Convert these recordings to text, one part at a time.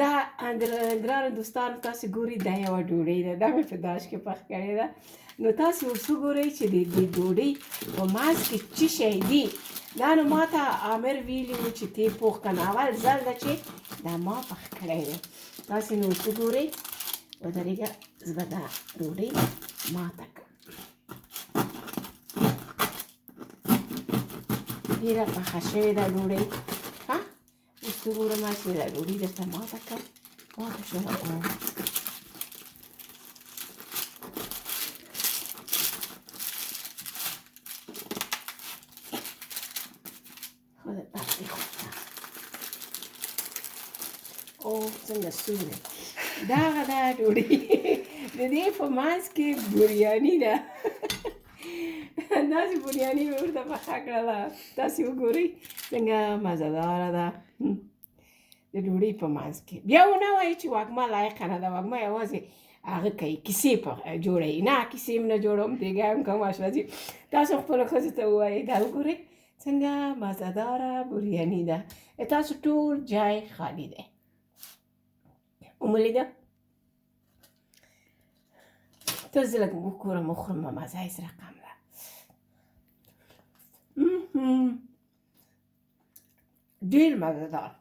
دا ګرانو دوستانو تاسو ګورئ دا یوه ډوډۍ ده، دا مې په داش کې پخ کړې ده. نو تاسو ورڅ وګورئ چې د دې ډوډۍ په منځ کې څه شی دي. دا نو ما ته عامر ویلي وو چې تی پوخ کنه، اول ځل ده چې دا ما پخ کړی دی. تاسې نو ورڅ وګورئ. ودرېږه زه به دا ډوډۍ ماته کړم. ډېره پخه شوې ده ډوډۍ. ښه اوس وګورم چې دا ډوډۍ درته ماته کړم. ماته شوه. او څنګه سور دی. دغه دا ډوډۍ د دې په منځ کې بریاني ده. داسې بریاني مې ورته پخه کړله. تاسې وګورئ څنګه مزهداره ده د ډوډۍ په منځ کې. بیا ونه وایئ چې وږمه لایقه نه ده. وږمه یوازې هغه کوي، کیسې جوړوي. نه کیسې هم نه جوړوم، دیګی هم کوم اشپزي. تاسو خپلو ښځو ته ووایئ دا وګورئ څنګه مزهداره بریاني ده. تاسو ټول جای خالي دی. ومولیده ته زه لږ وګورم وخورم. مزه یې رقم ده. ډېر مزهدار.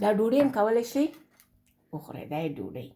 دا ډوډۍ هم کولی شئ وخورئ. دا یې ډوډۍ.